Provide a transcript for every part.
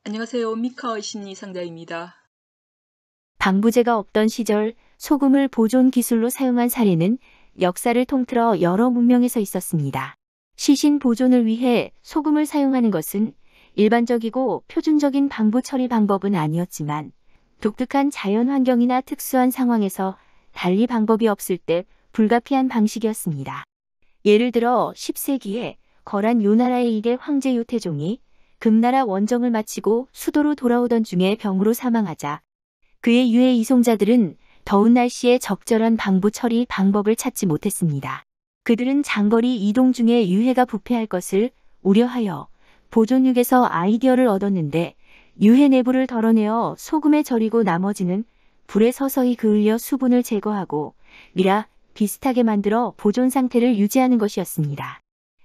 안녕하세요. 미카의 심리 상담입니다. 방부제가 없던 시절 소금을 보존 기술로 사용한 사례는 역사를 통틀어 여러 문명에서 있었습니다. 시신 보존을 위해 소금을 사용하는 것은 일반적이고 표준적인 방부 처리 방법은 아니었지만 독특한 자연 환경이나 특수한 상황에서 달리 방법이 없을 때 불가피한 방식이었습니다. 예를 들어 10세기에 거란 요나라의 일개 황제 요태종이 금나라 원정을 마치고 수도로 돌아오던 중에 병으로 사망하자 그의 유해 이송자들은 더운 날씨에 적절한 방부 처리 방법을 찾지 못했습니다. 그들은 장거리 이동 중에 유해가 부패할 것을 우려하여 보존육에서 아이디어를 얻었는데 유해 내부를 덜어내어 소금에 절이고 나머지는 불에 서서히 그을려 수분을 제거하고 미라 비슷하게 만들어 보존 상태를 유지하는 것이었습니다.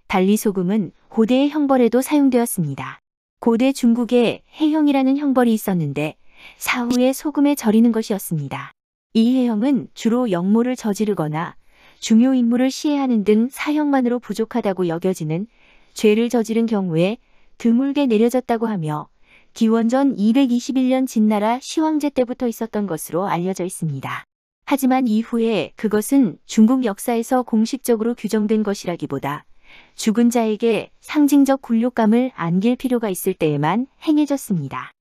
달리 소금은 고대의 형벌에도 사용되었습니다. 고대 중국에 해형이라는 형벌이 있었는데 사후에 소금에 절이는 것이었습니다. 이 해형은 주로 역모를 저지르거나 중요 인물을 시해하는 등 사형만으로 부족하다고 여겨지는 죄를 저지른 경우에 드물게 내려졌다고 하며 기원전 221년 진나라 시황제 때부터 있었던 것으로 알려져 있습니다. 하지만 이후에 그것은 중국 역사에서 공식적으로 규정된 것이라기보다 죽은 자에게 상징적 굴욕감을 안길 필요가 있을 때에만 행해졌습니다.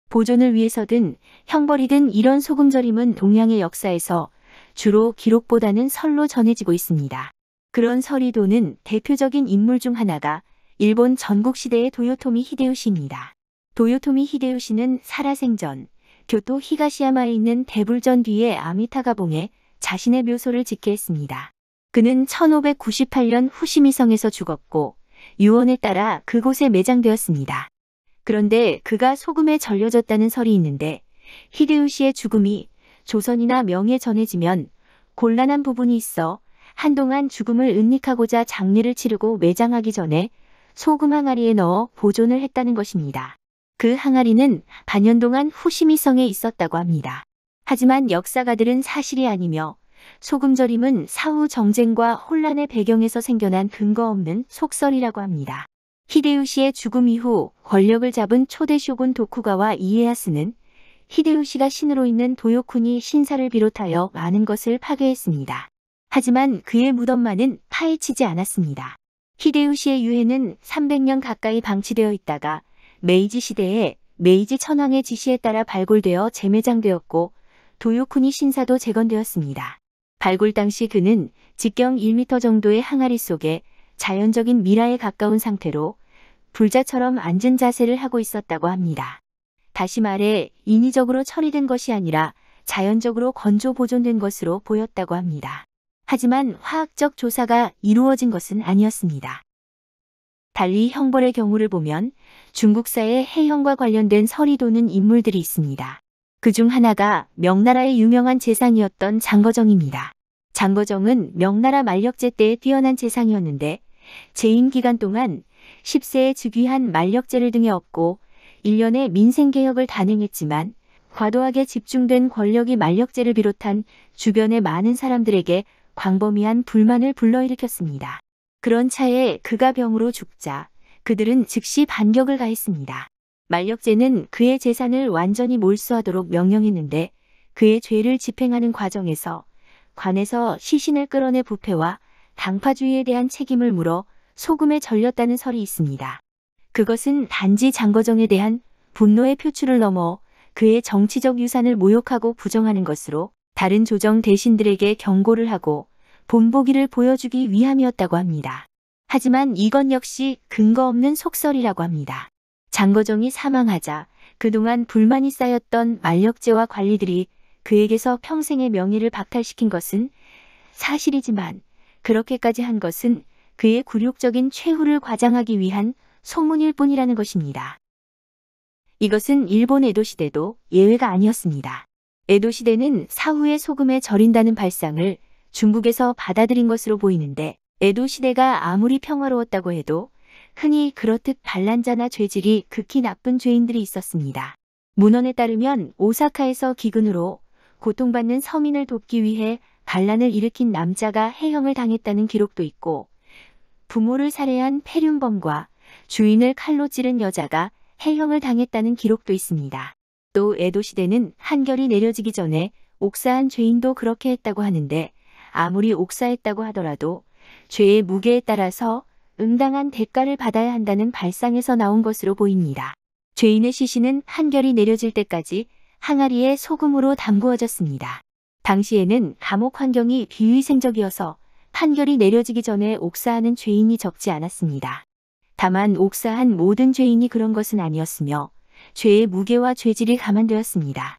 보존을 위해서든 형벌이든 이런 소금절임은 동양의 역사에서 주로 기록보다는 설로 전해지고 있습니다. 그런 설이도는 대표적인 인물 중 하나가 일본 전국시대의 도요토미 히데요시입니다. 도요토미 히데요시는 살아생전 교토 히가시야마에 있는 대불전 뒤의 아미타가봉에 자신의 묘소를 짓게 했습니다. 그는 1598년 후시미성에서 죽었고 유언에 따라 그곳에 매장되었습니다. 그런데 그가 소금에 절려졌다는 설이 있는데 히데요시의 죽음이 조선이나 명에 전해지면 곤란한 부분이 있어 한동안 죽음을 은닉하고자 장례를 치르고 매장하기 전에 소금 항아리에 넣어 보존을 했다는 것입니다. 그 항아리는 반년 동안 후시미성에 있었다고 합니다. 하지만 역사가들은 사실이 아니며 소금절임은 사후 정쟁과 혼란의 배경에서 생겨난 근거 없는 속설이라고 합니다. 히데요시의 죽음 이후 권력을 잡은 초대 쇼군 도쿠가와 이에야스는 히데요시가 신으로 있는 도요쿠니 신사를 비롯하여 많은 것을 파괴했습니다. 하지만 그의 무덤만은 파헤치지 않았습니다. 히데요시의 유해는 300년 가까이 방치되어 있다가 메이지 시대에 메이지 천황의 지시에 따라 발굴되어 재매장되었고 도요쿠니 신사도 재건되었습니다. 발굴 당시 그는 직경 1m 정도의 항아리 속에 자연적인 미라에 가까운 상태로 불자처럼 앉은 자세를 하고 있었다고 합니다. 다시 말해 인위적으로 처리된 것이 아니라 자연적으로 건조 보존된 것으로 보였다고 합니다. 하지만 화학적 조사가 이루어진 것은 아니었습니다. 달리 형벌의 경우를 보면 중국사의 해형과 관련된 설이 도는 인물들이 있습니다. 그중 하나가 명나라의 유명한 재상이었던 장거정입니다. 장거정은 명나라 만력제 때의 뛰어난 재상이었는데 재임 기간 동안 10세에 즉위한 만력제를 등에 업고 1년의 민생개혁을 단행했지만 과도하게 집중된 권력이 만력제를 비롯한 주변의 많은 사람들에게 광범위한 불만을 불러일으켰습니다. 그런 차에 그가 병으로 죽자 그들은 즉시 반격을 가했습니다. 만력제는 그의 재산을 완전히 몰수하도록 명령했는데 그의 죄를 집행하는 과정에서 관에서 시신을 끌어내 부패와 당파주의에 대한 책임을 물어 소금에 절렸다는 설이 있습니다. 그것은 단지 장거정에 대한 분노의 표출을 넘어 그의 정치적 유산을 모욕하고 부정하는 것으로 다른 조정 대신들에게 경고를 하고 본보기를 보여주기 위함이었다고 합니다. 하지만 이건 역시 근거 없는 속설이라고 합니다. 장거정이 사망하자 그동안 불만이 쌓였던 만력제와 관리들이 그에게서 평생의 명예를 박탈시킨 것은 사실이지만 그렇게까지 한 것은 그의 굴욕적인 최후를 과장하기 위한 소문일 뿐이라는 것입니다. 이것은 일본 에도시대도 예외가 아니었습니다. 에도시대는 사후에 소금에 절인다는 발상을 중국에서 받아들인 것으로 보이는데 에도시대가 아무리 평화로웠다고 해도 흔히 그렇듯 반란자나 죄질이 극히 나쁜 죄인들이 있었습니다. 문헌에 따르면 오사카에서 기근으로 고통받는 서민을 돕기 위해 반란을 일으킨 남자가 해형을 당했다는 기록도 있고 부모를 살해한 폐륜범과 주인을 칼로 찌른 여자가 해형을 당했다는 기록도 있습니다. 또 에도 시대는 한결이 내려지기 전에 옥사한 죄인도 그렇게 했다고 하는데 아무리 옥사했다고 하더라도 죄의 무게에 따라서 응당한 대가를 받아야 한다는 발상에서 나온 것으로 보입니다. 죄인의 시신은 한결이 내려질 때까지 항아리에 소금으로 담그어졌습니다. 당시에는 감옥 환경이 비위생적이어서 판결이 내려지기 전에 옥사하는 죄인이 적지 않았습니다. 다만 옥사한 모든 죄인이 그런 것은 아니었으며 죄의 무게와 죄질이 감안되었습니다.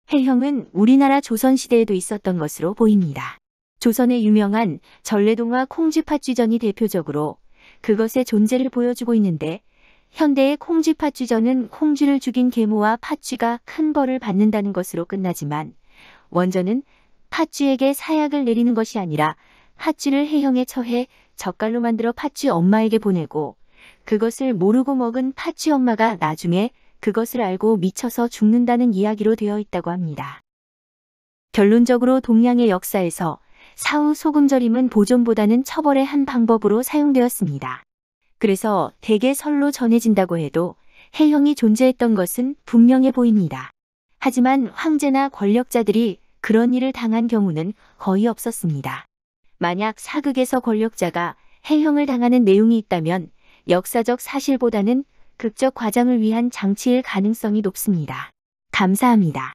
해형은 우리나라 조선시대에도 있었던 것으로 보입니다. 조선의 유명한 전래동화 콩쥐팥쥐전이 대표적으로 그것의 존재를 보여주고 있는데 현대의 콩쥐팥쥐전은 콩쥐를 죽인 계모와 팥쥐가 큰 벌을 받는다는 것으로 끝나지만 원전은 팥쥐에게 사약을 내리는 것이 아니라 팥쥐를 해형에 처해 젓갈로 만들어 팥쥐 엄마에게 보내고 그것을 모르고 먹은 팥쥐 엄마가 나중에 그것을 알고 미쳐서 죽는다는 이야기로 되어 있다고 합니다. 결론적으로 동양의 역사에서 사후 소금절임은 보존보다는 처벌의 한 방법으로 사용되었습니다. 그래서 대개 설로 전해진다고 해도 해형이 존재했던 것은 분명해 보입니다. 하지만 황제나 권력자들이 그런 일을 당한 경우는 거의 없었습니다. 만약 사극에서 권력자가 해형을 당하는 내용이 있다면 역사적 사실보다는 극적 과장을 위한 장치일 가능성이 높습니다. 감사합니다.